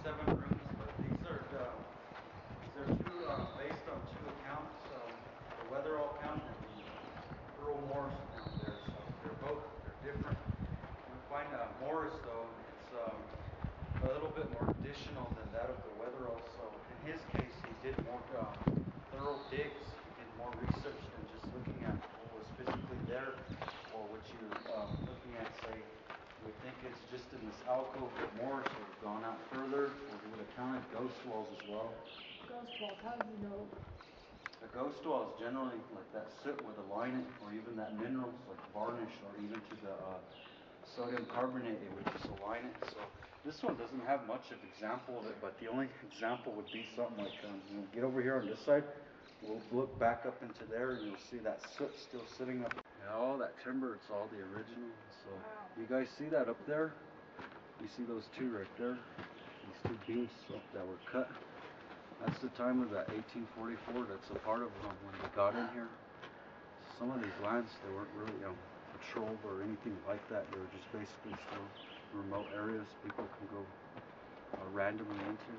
7 rooms, but these are two based on two accounts. The Weatherall account and the Earl Morris account there. So they're different. We find Morris though, it's a little bit more additional than that of the Weatherall. So in his case, he did more thorough digs. He did more research than just looking at what was physically there, or what you're looking at. Say, you would think it's just in this alcove, but Morris would have gone out further, or he would have counted ghost walls as well. Ghost walls, how do you know? A ghost wall is generally like that soot with a line, or even that minerals like varnish, or even to the sodium carbonate, it would just align it. So this one doesn't have much of example of it, but the only example would be something like you get over here on this side. We'll look back up into there, and you'll see that soot still sitting up. Yeah, all that timber, it's all the original. So you guys see that up there? You see those two right there? These two beams that were cut. That's the time of that 1844. That's a part of when they got in here. Some of these lands, they weren't really patrolled or anything like that. They were just basically still remote areas people can go randomly into.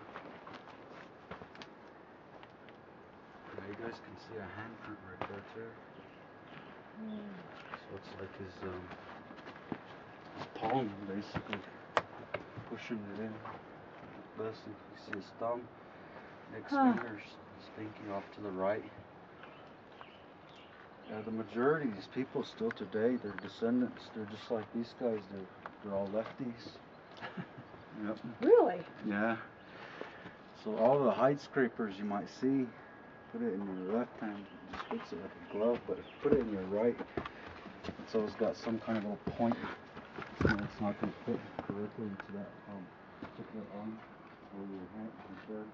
Yeah, you guys can see a handprint right there too. So it's like his palm basically pushing it in. This, you see his thumb, next fingers, his pinky off to the right. Yeah, the majority of these people still today, they're descendants. They're just like these guys. They're all lefties. Yep. Really? Yeah. So all the hide scrapers you might see, put it in your left hand. It just fits it like a glove. But if you put it in your right, it's always got some kind of little point. So it's not going to fit correctly into that particular arm or your hand right there.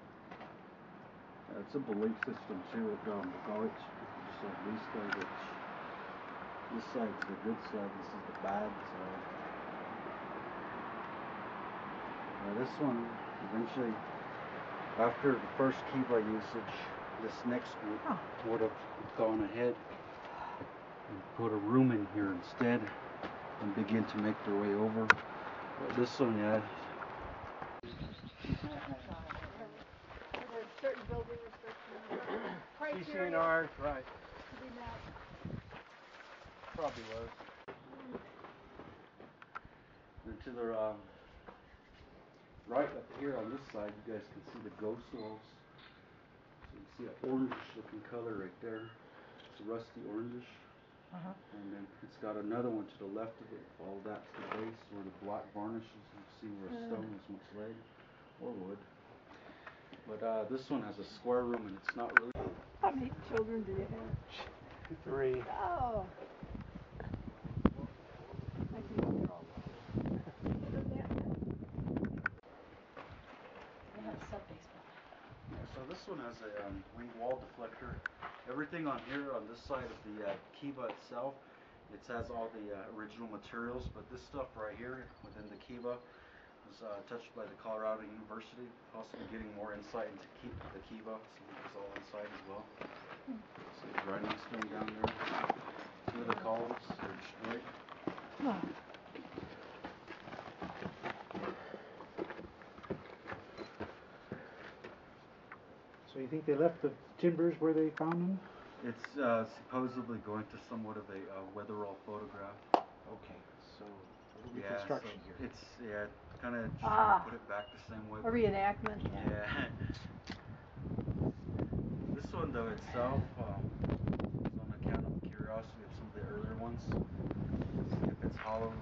It's a belief system too with college. Just like these guys, this side's the good side, this is the bad side. This one, eventually, after the first Kiva usage, this next group would have gone ahead and put a room in here instead and begin to make their way over. But this one, yeah. Certain building restrictions. CCNR, right. Probably was. And to the right up here on this side, you guys can see the ghost walls. So you see an orangish looking color right there. It's a rusty orangish. And then it's got another one to the left of it. Follow that to the base where the black varnishes. You see where stone was once laid, or wood. But this one has a square room, and it's not really. How many children do you have? 3. Oh. I can control. They have a sub-basement. Yeah, so this one has a wing wall deflector. Everything on here, on this side of the Kiva itself, it has all the original materials, but this stuff right here within the Kiva was touched by the Colorado University, possibly getting more insight into the Kiva, so it was all inside as well. So the grinding stone down there, 2 of the columns are destroyed. So you think they left the timbers where they found them? It's supposedly going to somewhat of a Weatherall photograph. Okay, so reconstruction so here. it's kind of trying to put it back the same way. A reenactment. Yeah. This one though itself is on account of curiosity of some of the earlier ones. See if it's hollow.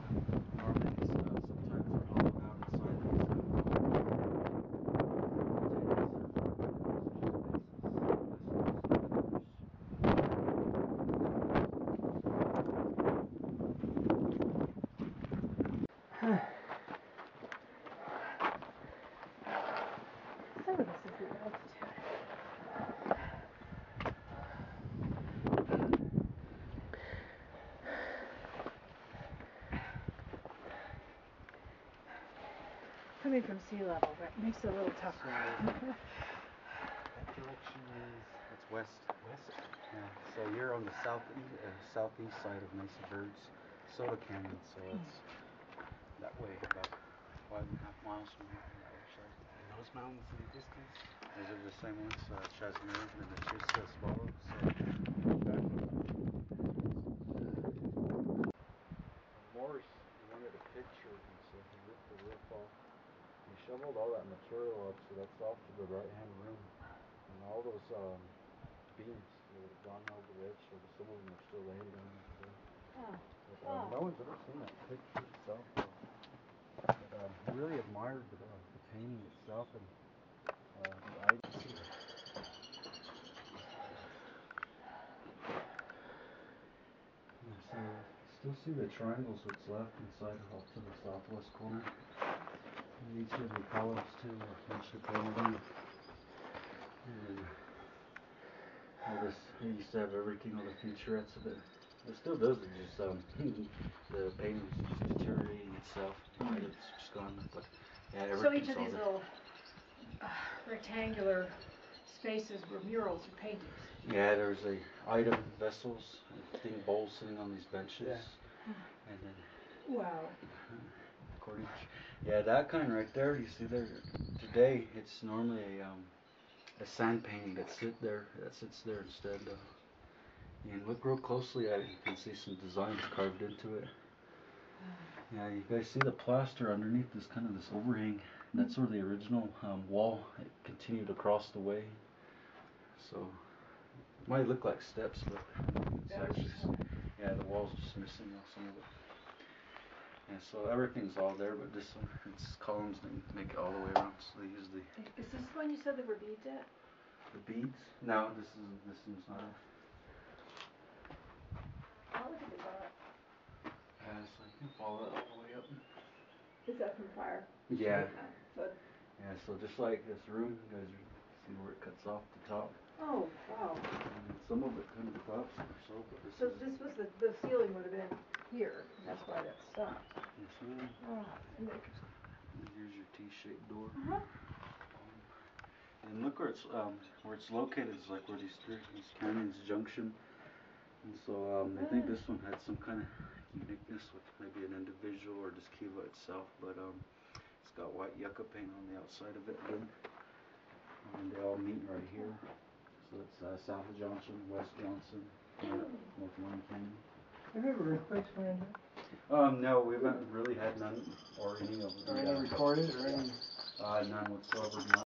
Normally these sometimes are hollowed out inside these. Some of this is the altitude. Coming from sea level, that makes it a little tougher. That direction is That's west. west. Yeah. So you're on the southeast side of Mesa Verdes, Soda Canyon. So it's that way about 5.5 miles from here on the other side. those mountains in the distance. These are the same ones, Chasmere and the Chisa Swallow. So Morris wanted a picture, and so he ripped the roof off. He shoveled all that material up, so that's off to the right-hand room. And all those beams that have gone over the edge, so some of them are still laying down there today. But no one's ever seen that picture itself. But he really admired the painting itself, and I so still see the triangles what's left inside off to the southwest corner. And these are the columns too, mostly painted on. And all this, it used to have everything, all the featurettes of it. It still does, it just the painting's just deteriorating itself. It's just gone, but yeah, So everything's each of all these there. little rectangular spaces were murals or paintings. Yeah, there's a item vessels, I think bowls sitting on these benches, Yeah. and then Wow. according, yeah, that kind right there. You see there today, it's normally a sand painting that sits there instead. And look real closely at it. You can see some designs carved into it. Yeah, you guys see the plaster underneath this kind of this overhang. That's where the original wall it continued across the way. So it might look like steps, but it's actually yeah, the wall's just missing some of it. Yeah, so everything's all there, but this one it's columns that make it all the way around. So they use the Is this the one you said there were beads at? beads. No, this one's not. Oh, look at the bottom. Yeah, so you can follow that all the way up. Is that from fire? Yeah. So, Yeah, so just like this room, you guys see where it cuts off the top. oh, wow. And some of it kind of drops or so, but So this was the ceiling would have been here, and that's why that stopped. Yes, ma'am. Oh, interesting. And here's your T-shaped door. Uh-huh. And look where it's located. It's like where these canyons junction. And so they think this one had some kind of uniqueness with maybe an individual or just Kiva itself, but it's got white yucca paint on the outside of it again. And they all meet right here. So it's South Johnson, West Johnson, North Lone Canyon. Have you ever earthquakes around here? No, we haven't really had none or any of Or any recorded or any? none whatsoever. Not